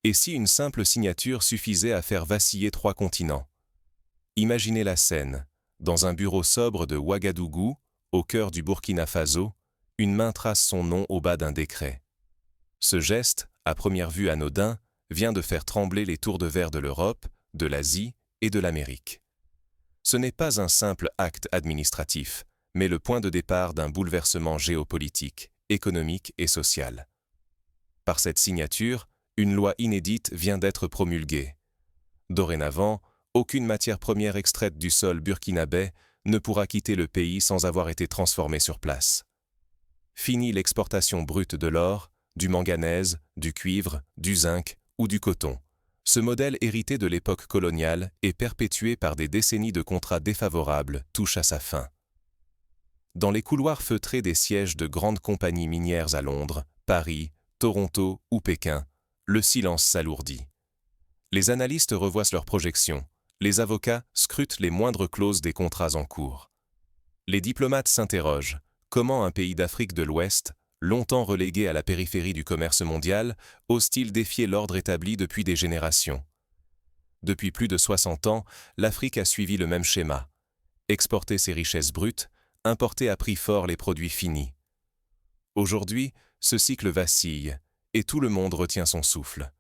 Et si une simple signature suffisait à faire vaciller 3 continents? Imaginez la scène. Dans un bureau sobre de Ouagadougou, au cœur du Burkina Faso, une main trace son nom au bas d'un décret. Ce geste, à première vue anodin, vient de faire trembler les tours de verre de l'Europe, de l'Asie et de l'Amérique. Ce n'est pas un simple acte administratif, mais le point de départ d'un bouleversement géopolitique, économique et social. Par cette signature, une loi inédite vient d'être promulguée. Dorénavant, aucune matière première extraite du sol burkinabé ne pourra quitter le pays sans avoir été transformée sur place. Fini l'exportation brute de l'or, du manganèse, du cuivre, du zinc ou du coton. Ce modèle hérité de l'époque coloniale et perpétué par des décennies de contrats défavorables touche à sa fin. Dans les couloirs feutrés des sièges de grandes compagnies minières à Londres, Paris, Toronto ou Pékin, le silence s'alourdit. Les analystes revoient leurs projections, les avocats scrutent les moindres clauses des contrats en cours. Les diplomates s'interrogent, comment un pays d'Afrique de l'Ouest, longtemps relégué à la périphérie du commerce mondial, ose-t-il défier l'ordre établi depuis des générations? Depuis plus de 60 ans, l'Afrique a suivi le même schéma. Exporter ses richesses brutes, importer à prix fort les produits finis. Aujourd'hui, ce cycle vacille, et tout le monde retient son souffle.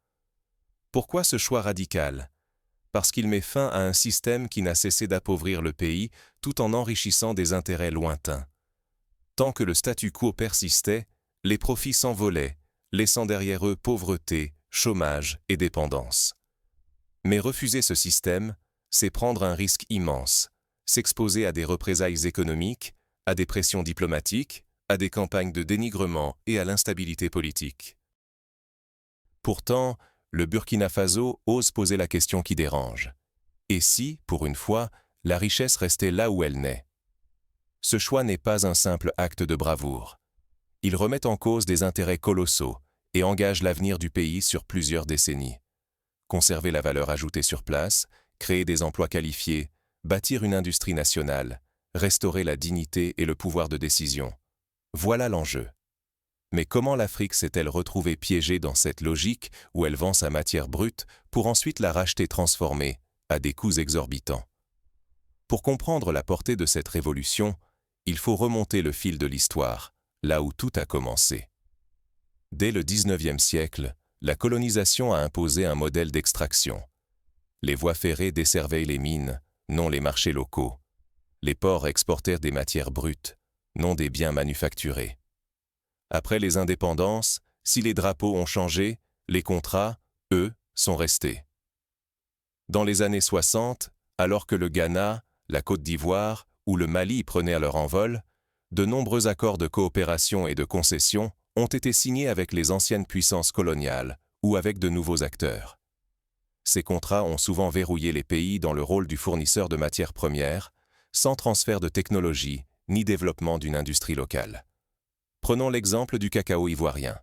Pourquoi ce choix radical? Parce qu'il met fin à un système qui n'a cessé d'appauvrir le pays tout en enrichissant des intérêts lointains. Tant que le statu quo persistait, les profits s'envolaient, laissant derrière eux pauvreté, chômage et dépendance. Mais refuser ce système, c'est prendre un risque immense, s'exposer à des représailles économiques, à des pressions diplomatiques, à des campagnes de dénigrement et à l'instabilité politique. Pourtant, le Burkina Faso ose poser la question qui dérange. Et si, pour une fois, la richesse restait là où elle naît? Ce choix n'est pas un simple acte de bravoure. Il remet en cause des intérêts colossaux et engage l'avenir du pays sur plusieurs décennies. Conserver la valeur ajoutée sur place, créer des emplois qualifiés, bâtir une industrie nationale, restaurer la dignité et le pouvoir de décision. Voilà l'enjeu. Mais comment l'Afrique s'est-elle retrouvée piégée dans cette logique où elle vend sa matière brute pour ensuite la racheter transformée, à des coûts exorbitants? Pour comprendre la portée de cette révolution, il faut remonter le fil de l'histoire, là où tout a commencé. Dès le XIXe siècle, la colonisation a imposé un modèle d'extraction. Les voies ferrées desservaient les mines, non les marchés locaux. Les ports exportèrent des matières brutes, non des biens manufacturés. Après les indépendances, si les drapeaux ont changé, les contrats, eux, sont restés. Dans les années 60, alors que le Ghana, la Côte d'Ivoire ou le Mali prenaient leur envol, de nombreux accords de coopération et de concession ont été signés avec les anciennes puissances coloniales ou avec de nouveaux acteurs. Ces contrats ont souvent verrouillé les pays dans le rôle du fournisseur de matières premières, sans transfert de technologie ni développement d'une industrie locale. Prenons l'exemple du cacao ivoirien.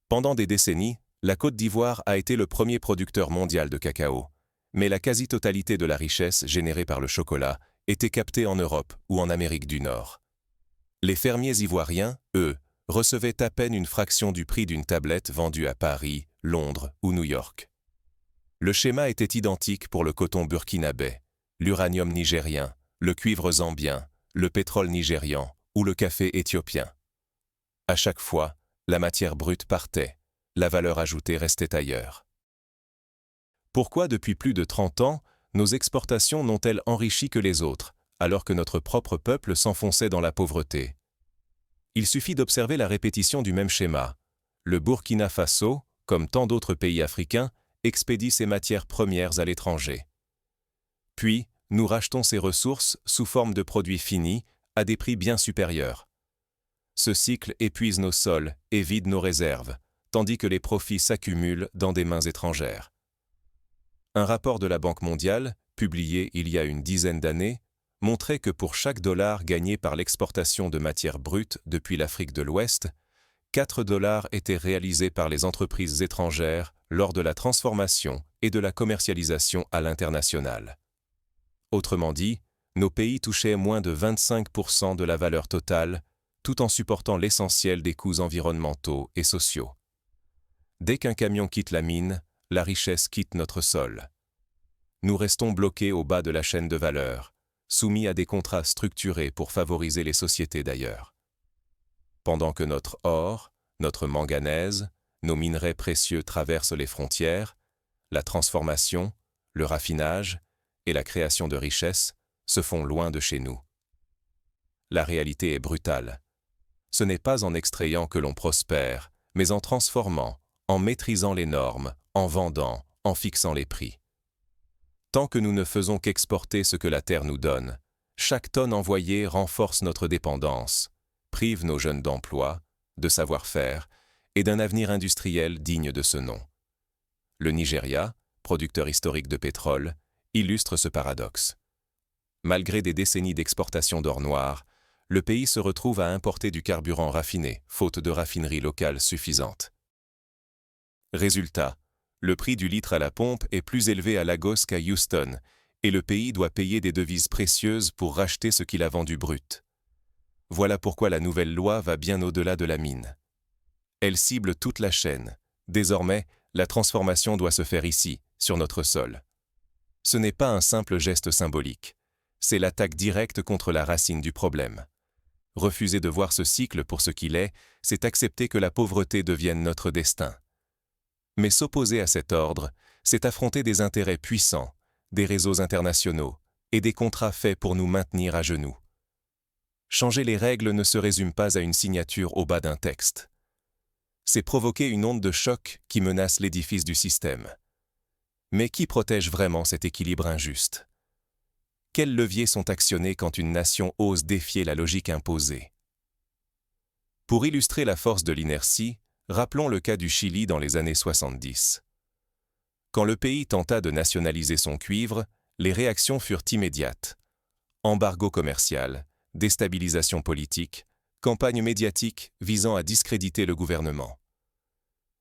Pendant des décennies, la Côte d'Ivoire a été le premier producteur mondial de cacao, mais la quasi-totalité de la richesse générée par le chocolat était captée en Europe ou en Amérique du Nord. Les fermiers ivoiriens, eux, recevaient à peine une fraction du prix d'une tablette vendue à Paris, Londres ou New York. Le schéma était identique pour le coton burkinabé, l'uranium nigérien, le cuivre zambien, le pétrole nigérian ou le café éthiopien. À chaque fois, la matière brute partait, la valeur ajoutée restait ailleurs. Pourquoi depuis plus de 30 ans, nos exportations n'ont-elles enrichi que les autres, alors que notre propre peuple s'enfonçait dans la pauvreté? Il suffit d'observer la répétition du même schéma. Le Burkina Faso, comme tant d'autres pays africains, expédie ses matières premières à l'étranger. Puis, nous rachetons ces ressources sous forme de produits finis, à des prix bien supérieurs. Ce cycle épuise nos sols et vide nos réserves, tandis que les profits s'accumulent dans des mains étrangères. Un rapport de la Banque mondiale, publié il y a une dizaine d'années, montrait que pour chaque dollar gagné par l'exportation de matières brutes depuis l'Afrique de l'Ouest, 4 dollars étaient réalisés par les entreprises étrangères lors de la transformation et de la commercialisation à l'international. Autrement dit, nos pays touchaient moins de 25% de la valeur totale, tout en supportant l'essentiel des coûts environnementaux et sociaux. Dès qu'un camion quitte la mine, la richesse quitte notre sol. Nous restons bloqués au bas de la chaîne de valeur, soumis à des contrats structurés pour favoriser les sociétés d'ailleurs. Pendant que notre or, notre manganèse, nos minerais précieux traversent les frontières, la transformation, le raffinage et la création de richesses se font loin de chez nous. La réalité est brutale. Ce n'est pas en extrayant que l'on prospère, mais en transformant, en maîtrisant les normes, en vendant, en fixant les prix. Tant que nous ne faisons qu'exporter ce que la terre nous donne, chaque tonne envoyée renforce notre dépendance, prive nos jeunes d'emploi, de savoir-faire et d'un avenir industriel digne de ce nom. Le Nigeria, producteur historique de pétrole, illustre ce paradoxe. Malgré des décennies d'exportation d'or noir, le pays se retrouve à importer du carburant raffiné, faute de raffineries locales suffisantes. Résultat, le prix du litre à la pompe est plus élevé à Lagos qu'à Houston, et le pays doit payer des devises précieuses pour racheter ce qu'il a vendu brut. Voilà pourquoi la nouvelle loi va bien au-delà de la mine. Elle cible toute la chaîne. Désormais, la transformation doit se faire ici, sur notre sol. Ce n'est pas un simple geste symbolique. C'est l'attaque directe contre la racine du problème. Refuser de voir ce cycle pour ce qu'il est, c'est accepter que la pauvreté devienne notre destin. Mais s'opposer à cet ordre, c'est affronter des intérêts puissants, des réseaux internationaux et des contrats faits pour nous maintenir à genoux. Changer les règles ne se résume pas à une signature au bas d'un texte. C'est provoquer une onde de choc qui menace l'édifice du système. Mais qui protège vraiment cet équilibre injuste? Quels leviers sont actionnés quand une nation ose défier la logique imposée? Pour illustrer la force de l'inertie, rappelons le cas du Chili dans les années 70. Quand le pays tenta de nationaliser son cuivre, les réactions furent immédiates. Embargo commercial, déstabilisation politique, campagne médiatique visant à discréditer le gouvernement.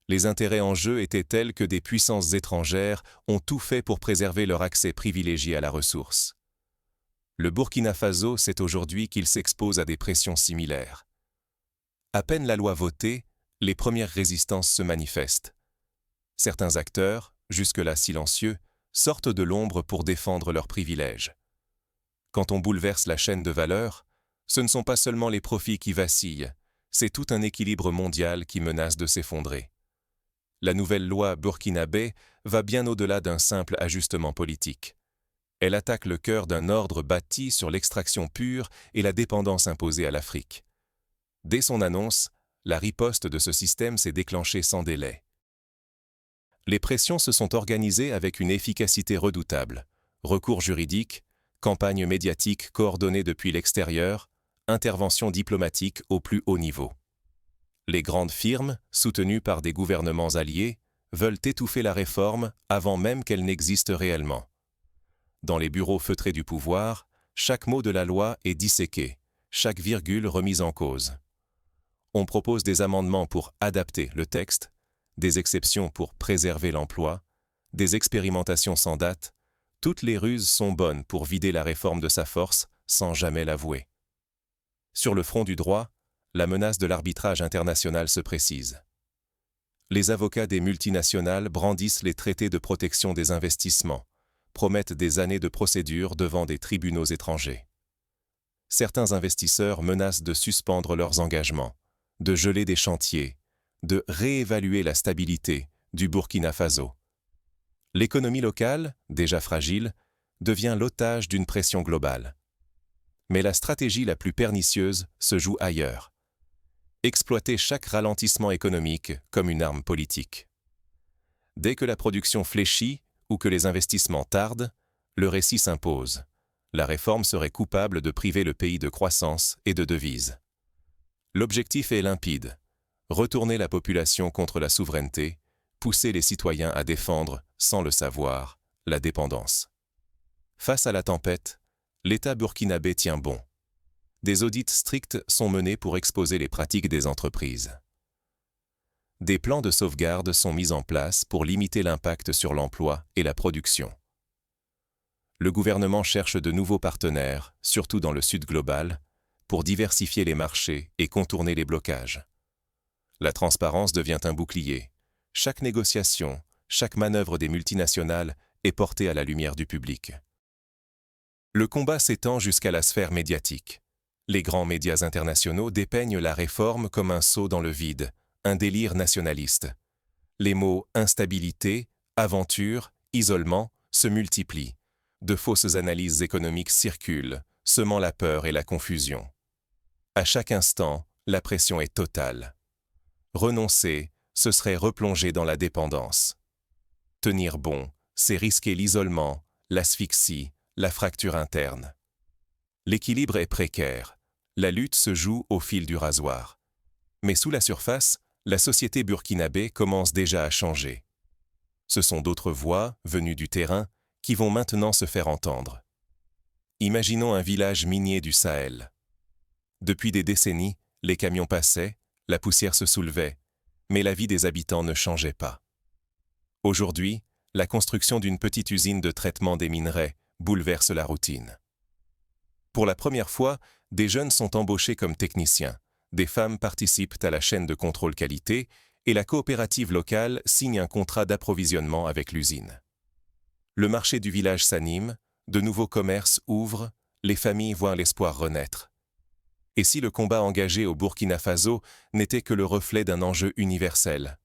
Les intérêts en jeu étaient tels que des puissances étrangères ont tout fait pour préserver leur accès privilégié à la ressource. Le Burkina Faso sait aujourd'hui qu'il s'expose à des pressions similaires. À peine la loi votée, les premières résistances se manifestent. Certains acteurs, jusque-là silencieux, sortent de l'ombre pour défendre leurs privilèges. Quand on bouleverse la chaîne de valeur, ce ne sont pas seulement les profits qui vacillent, c'est tout un équilibre mondial qui menace de s'effondrer. La nouvelle loi burkinabé va bien au-delà d'un simple ajustement politique. Elle attaque le cœur d'un ordre bâti sur l'extraction pure et la dépendance imposée à l'Afrique. Dès son annonce, la riposte de ce système s'est déclenchée sans délai. Les pressions se sont organisées avec une efficacité redoutable. Recours juridiques, campagnes médiatiques coordonnées depuis l'extérieur, interventions diplomatiques au plus haut niveau. Les grandes firmes, soutenues par des gouvernements alliés, veulent étouffer la réforme avant même qu'elle n'existe réellement. Dans les bureaux feutrés du pouvoir, chaque mot de la loi est disséqué, chaque virgule remise en cause. On propose des amendements pour adapter le texte, des exceptions pour préserver l'emploi, des expérimentations sans date. Toutes les ruses sont bonnes pour vider la réforme de sa force sans jamais l'avouer. Sur le front du droit, la menace de l'arbitrage international se précise. Les avocats des multinationales brandissent les traités de protection des investissements, promettent des années de procédures devant des tribunaux étrangers. Certains investisseurs menacent de suspendre leurs engagements, de geler des chantiers, de réévaluer la stabilité du Burkina Faso. L'économie locale, déjà fragile, devient l'otage d'une pression globale. Mais la stratégie la plus pernicieuse se joue ailleurs. Exploiter chaque ralentissement économique comme une arme politique. Dès que la production fléchit ou que les investissements tardent, le récit s'impose. La réforme serait coupable de priver le pays de croissance et de devises. L'objectif est limpide. Retourner la population contre la souveraineté, pousser les citoyens à défendre, sans le savoir, la dépendance. Face à la tempête, l'État burkinabé tient bon. Des audits stricts sont menés pour exposer les pratiques des entreprises. Des plans de sauvegarde sont mis en place pour limiter l'impact sur l'emploi et la production. Le gouvernement cherche de nouveaux partenaires, surtout dans le sud global, pour diversifier les marchés et contourner les blocages. La transparence devient un bouclier. Chaque négociation, chaque manœuvre des multinationales est portée à la lumière du public. Le combat s'étend jusqu'à la sphère médiatique. Les grands médias internationaux dépeignent la réforme comme un saut dans le vide, un délire nationaliste. Les mots instabilité, aventure, isolement se multiplient. De fausses analyses économiques circulent, semant la peur et la confusion. À chaque instant, la pression est totale. Renoncer, ce serait replonger dans la dépendance. Tenir bon, c'est risquer l'isolement, l'asphyxie, la fracture interne. L'équilibre est précaire. La lutte se joue au fil du rasoir. Mais sous la surface, la société burkinabé commence déjà à changer. Ce sont d'autres voix, venues du terrain, qui vont maintenant se faire entendre. Imaginons un village minier du Sahel. Depuis des décennies, les camions passaient, la poussière se soulevait, mais la vie des habitants ne changeait pas. Aujourd'hui, la construction d'une petite usine de traitement des minerais bouleverse la routine. Pour la première fois, des jeunes sont embauchés comme techniciens, des femmes participent à la chaîne de contrôle qualité et la coopérative locale signe un contrat d'approvisionnement avec l'usine. Le marché du village s'anime, de nouveaux commerces ouvrent, les familles voient l'espoir renaître. Et si le combat engagé au Burkina Faso n'était que le reflet d'un enjeu universel?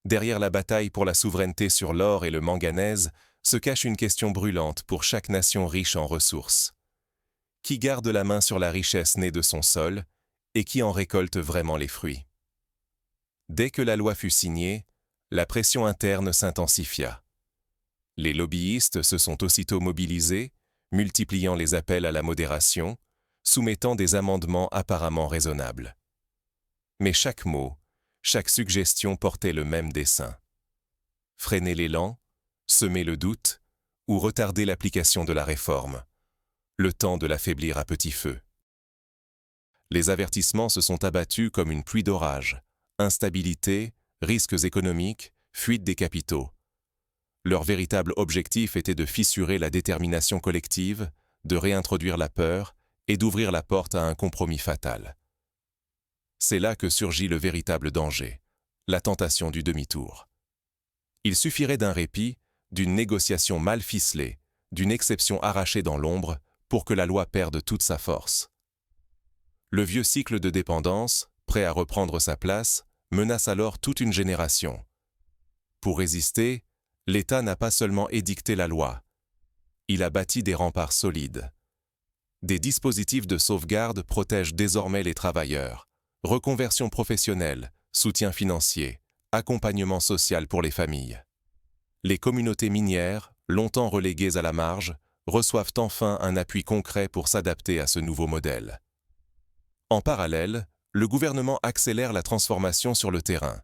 Derrière la bataille pour la souveraineté sur l'or et le manganèse se cache une question brûlante pour chaque nation riche en ressources. Qui garde la main sur la richesse née de son sol et qui en récolte vraiment les fruits? Dès que la loi fut signée, la pression interne s'intensifia. Les lobbyistes se sont aussitôt mobilisés, multipliant les appels à la modération, soumettant des amendements apparemment raisonnables. Mais chaque mot, chaque suggestion portait le même dessein. Freiner l'élan, semer le doute ou retarder l'application de la réforme, le temps de l'affaiblir à petit feu. Les avertissements se sont abattus comme une pluie d'orage. Instabilité, risques économiques, fuite des capitaux. Leur véritable objectif était de fissurer la détermination collective, de réintroduire la peur et d'ouvrir la porte à un compromis fatal. C'est là que surgit le véritable danger, la tentation du demi-tour. Il suffirait d'un répit, d'une négociation mal ficelée, d'une exception arrachée dans l'ombre pour que la loi perde toute sa force. Le vieux cycle de dépendance, prêt à reprendre sa place, menace alors toute une génération. Pour résister, l'État n'a pas seulement édicté la loi, il a bâti des remparts solides. Des dispositifs de sauvegarde protègent désormais les travailleurs. Reconversion professionnelle, soutien financier, accompagnement social pour les familles. Les communautés minières, longtemps reléguées à la marge, reçoivent enfin un appui concret pour s'adapter à ce nouveau modèle. En parallèle, le gouvernement accélère la transformation sur le terrain.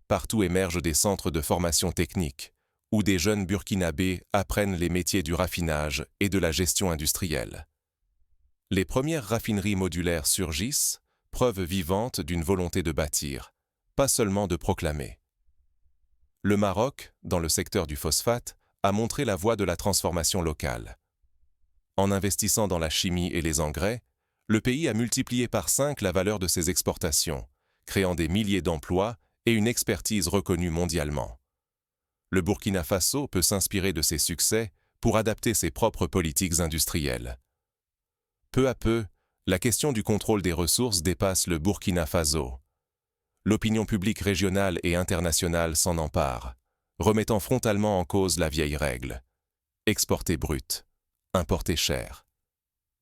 Partout émergent des centres de formation technique, où des jeunes burkinabés apprennent les métiers du raffinage et de la gestion industrielle. Les premières raffineries modulaires surgissent, preuve vivante d'une volonté de bâtir, pas seulement de proclamer. Le Maroc, dans le secteur du phosphate, a montré la voie de la transformation locale. En investissant dans la chimie et les engrais, le pays a multiplié par 5 la valeur de ses exportations, créant des milliers d'emplois et une expertise reconnue mondialement. Le Burkina Faso peut s'inspirer de ces succès pour adapter ses propres politiques industrielles. Peu à peu, la question du contrôle des ressources dépasse le Burkina Faso. L'opinion publique régionale et internationale s'en empare, remettant frontalement en cause la vieille règle. Exporter brut, importer cher.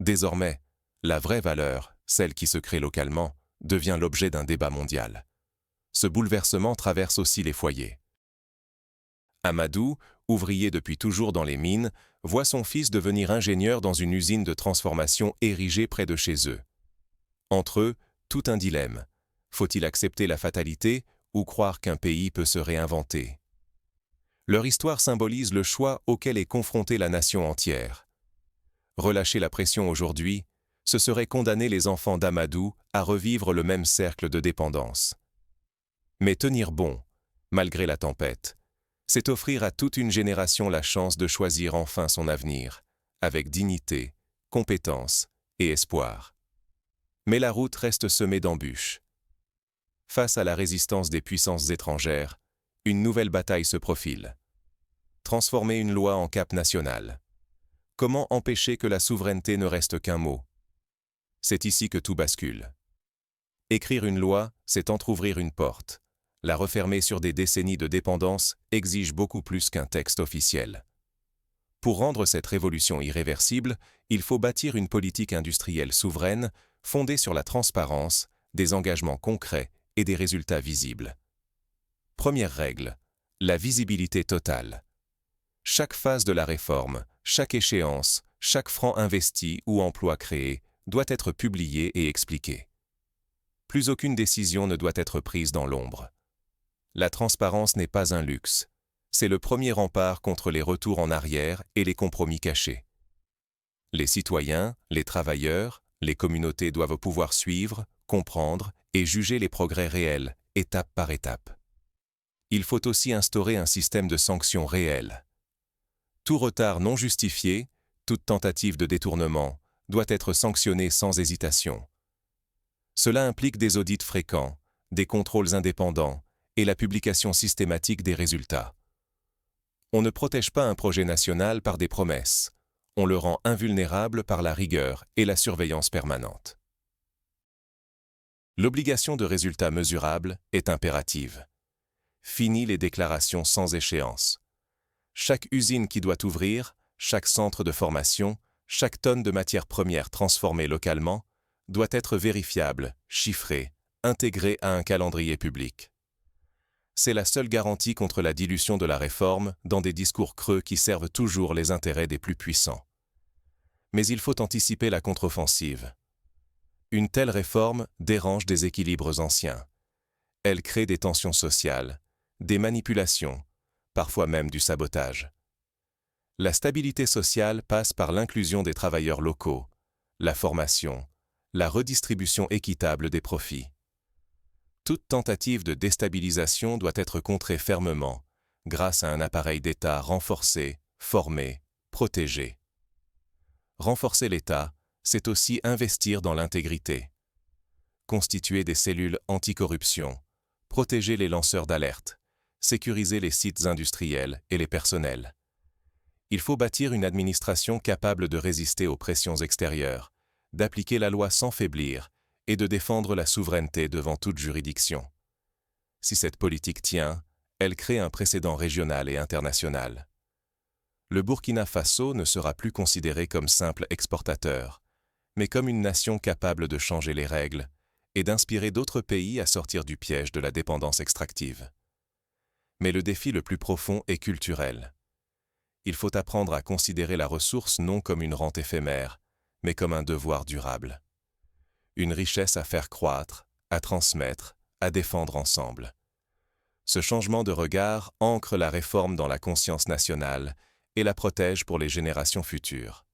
Désormais, la vraie valeur, celle qui se crée localement, devient l'objet d'un débat mondial. Ce bouleversement traverse aussi les foyers. Amadou, ouvrier depuis toujours dans les mines, voit son fils devenir ingénieur dans une usine de transformation érigée près de chez eux. Entre eux, tout un dilemme. Faut-il accepter la fatalité ou croire qu'un pays peut se réinventer? Leur histoire symbolise le choix auquel est confrontée la nation entière. Relâcher la pression aujourd'hui, ce serait condamner les enfants d'Amadou à revivre le même cercle de dépendance. Mais tenir bon, malgré la tempête, c'est offrir à toute une génération la chance de choisir enfin son avenir, avec dignité, compétence et espoir. Mais la route reste semée d'embûches. Face à la résistance des puissances étrangères, Une nouvelle bataille se profile. Transformer une loi en cap national. Comment empêcher que la souveraineté ne reste qu'un mot? C'est ici que tout bascule. Écrire une loi, c'est entr'ouvrir une porte. La refermer sur des décennies de dépendance exige beaucoup plus qu'un texte officiel. Pour rendre cette révolution irréversible, il faut bâtir une politique industrielle souveraine, fondée sur la transparence, des engagements concrets et des résultats visibles. Première règle, la visibilité totale. Chaque phase de la réforme, chaque échéance, chaque franc investi ou emploi créé doit être publié et expliqué. Plus aucune décision ne doit être prise dans l'ombre. La transparence n'est pas un luxe. C'est le premier rempart contre les retours en arrière et les compromis cachés. Les citoyens, les travailleurs, les communautés doivent pouvoir suivre, comprendre et juger les progrès réels, étape par étape. Il faut aussi instaurer un système de sanctions réelles. Tout retard non justifié, toute tentative de détournement, doit être sanctionné sans hésitation. Cela implique des audits fréquents, des contrôles indépendants et la publication systématique des résultats. On ne protège pas un projet national par des promesses. On le rend invulnérable par la rigueur et la surveillance permanente. L'obligation de résultats mesurables est impérative. Fini les déclarations sans échéance. Chaque usine qui doit ouvrir, chaque centre de formation, chaque tonne de matières premières transformée localement doit être vérifiable, chiffrée, intégrée à un calendrier public. C'est la seule garantie contre la dilution de la réforme dans des discours creux qui servent toujours les intérêts des plus puissants. Mais il faut anticiper la contre-offensive. Une telle réforme dérange des équilibres anciens. Elle crée des tensions sociales, des manipulations, parfois même du sabotage. La stabilité sociale passe par l'inclusion des travailleurs locaux, la formation, la redistribution équitable des profits. Toute tentative de déstabilisation doit être contrée fermement, grâce à un appareil d'État renforcé, formé, protégé. Renforcer l'État, c'est aussi investir dans l'intégrité. Constituer des cellules anticorruption, protéger les lanceurs d'alerte, sécuriser les sites industriels et les personnels. Il faut bâtir une administration capable de résister aux pressions extérieures, d'appliquer la loi sans faiblir et de défendre la souveraineté devant toute juridiction. Si cette politique tient, elle crée un précédent régional et international. Le Burkina Faso ne sera plus considéré comme simple exportateur, mais comme une nation capable de changer les règles et d'inspirer d'autres pays à sortir du piège de la dépendance extractive. Mais le défi le plus profond est culturel. Il faut apprendre à considérer la ressource non comme une rente éphémère, mais comme un devoir durable. Une richesse à faire croître, à transmettre, à défendre ensemble. Ce changement de regard ancre la réforme dans la conscience nationale et la protège pour les générations futures.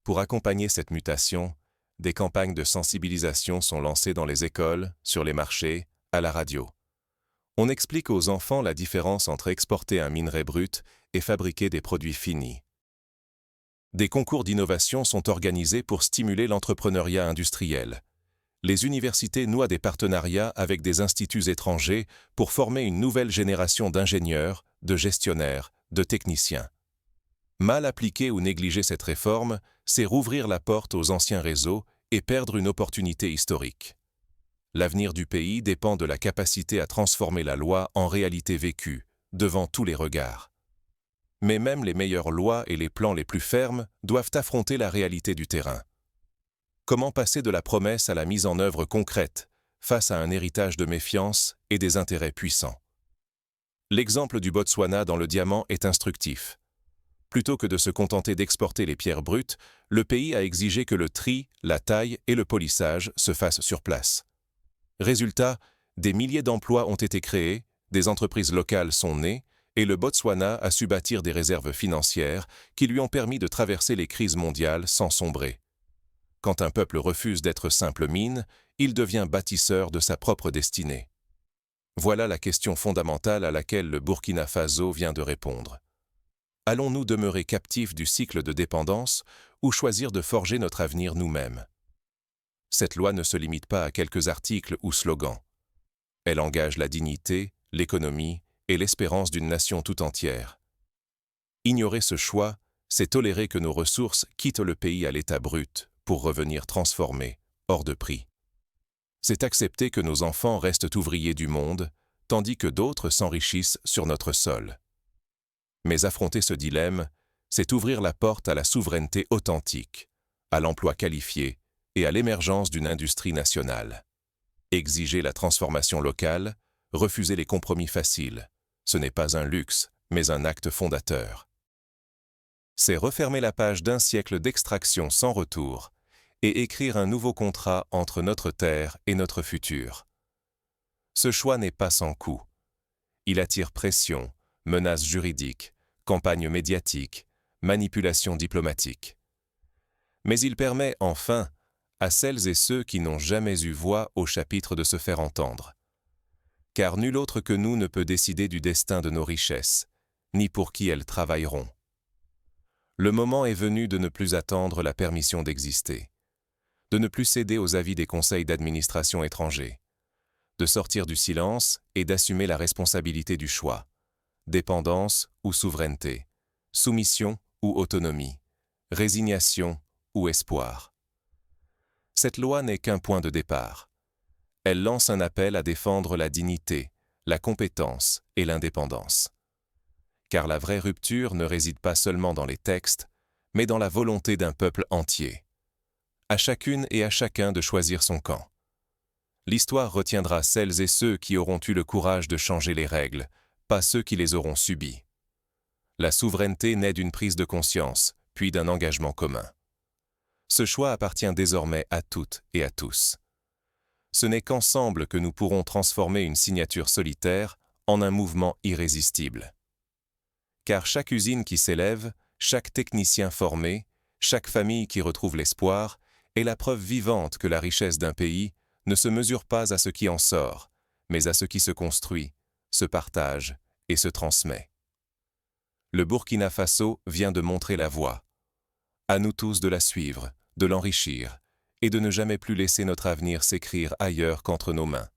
Pour accompagner cette mutation, des campagnes de sensibilisation sont lancées dans les écoles, sur les marchés, à la radio. On explique aux enfants la différence entre exporter un minerai brut et fabriquer des produits finis. Des concours d'innovation sont organisés pour stimuler l'entrepreneuriat industriel. Les universités nouent des partenariats avec des instituts étrangers pour former une nouvelle génération d'ingénieurs, de gestionnaires, de techniciens. Mal appliquer ou négliger cette réforme, c'est rouvrir la porte aux anciens réseaux et perdre une opportunité historique. L'avenir du pays dépend de la capacité à transformer la loi en réalité vécue, devant tous les regards. Mais même les meilleures lois et les plans les plus fermes doivent affronter la réalité du terrain. Comment passer de la promesse à la mise en œuvre concrète, face à un héritage de méfiance et des intérêts puissants? L'exemple du Botswana dans le diamant est instructif. Plutôt que de se contenter d'exporter les pierres brutes, le pays a exigé que le tri, la taille et le polissage se fassent sur place. Résultat, des milliers d'emplois ont été créés, des entreprises locales sont nées, et le Botswana a su bâtir des réserves financières qui lui ont permis de traverser les crises mondiales sans sombrer. Quand un peuple refuse d'être simple mine, il devient bâtisseur de sa propre destinée. Voilà la question fondamentale à laquelle le Burkina Faso vient de répondre. Allons-nous demeurer captifs du cycle de dépendance ou choisir de forger notre avenir nous-mêmes? Cette loi ne se limite pas à quelques articles ou slogans. Elle engage la dignité, l'économie et l'espérance d'une nation tout entière. Ignorer ce choix, c'est tolérer que nos ressources quittent le pays à l'état brut pour revenir transformées, hors de prix. C'est accepter que nos enfants restent ouvriers du monde, tandis que d'autres s'enrichissent sur notre sol. Mais affronter ce dilemme, c'est ouvrir la porte à la souveraineté authentique, à l'emploi qualifié et à l'émergence d'une industrie nationale. Exiger la transformation locale, refuser les compromis faciles, ce n'est pas un luxe, mais un acte fondateur. C'est refermer la page d'un siècle d'extraction sans retour et écrire un nouveau contrat entre notre terre et notre futur. Ce choix n'est pas sans coût. Il attire pression, menaces juridiques, campagnes médiatiques, manipulations diplomatiques. Mais il permet enfin à celles et ceux qui n'ont jamais eu voix au chapitre de se faire entendre. Car nul autre que nous ne peut décider du destin de nos richesses, ni pour qui elles travailleront. Le moment est venu de ne plus attendre la permission d'exister, de ne plus céder aux avis des conseils d'administration étrangers, de sortir du silence et d'assumer la responsabilité du choix, dépendance ou souveraineté, soumission ou autonomie, résignation ou espoir. Cette loi n'est qu'un point de départ. Elle lance un appel à défendre la dignité, la compétence et l'indépendance. Car la vraie rupture ne réside pas seulement dans les textes, mais dans la volonté d'un peuple entier. À chacune et à chacun de choisir son camp. L'histoire retiendra celles et ceux qui auront eu le courage de changer les règles, pas ceux qui les auront subies. La souveraineté naît d'une prise de conscience, puis d'un engagement commun. Ce choix appartient désormais à toutes et à tous. Ce n'est qu'ensemble que nous pourrons transformer une signature solitaire en un mouvement irrésistible. Car chaque usine qui s'élève, chaque technicien formé, chaque famille qui retrouve l'espoir est la preuve vivante que la richesse d'un pays ne se mesure pas à ce qui en sort, mais à ce qui se construit, se partage et se transmet. Le Burkina Faso vient de montrer la voie. À nous tous de la suivre, de l'enrichir, et de ne jamais plus laisser notre avenir s'écrire ailleurs qu'entre nos mains.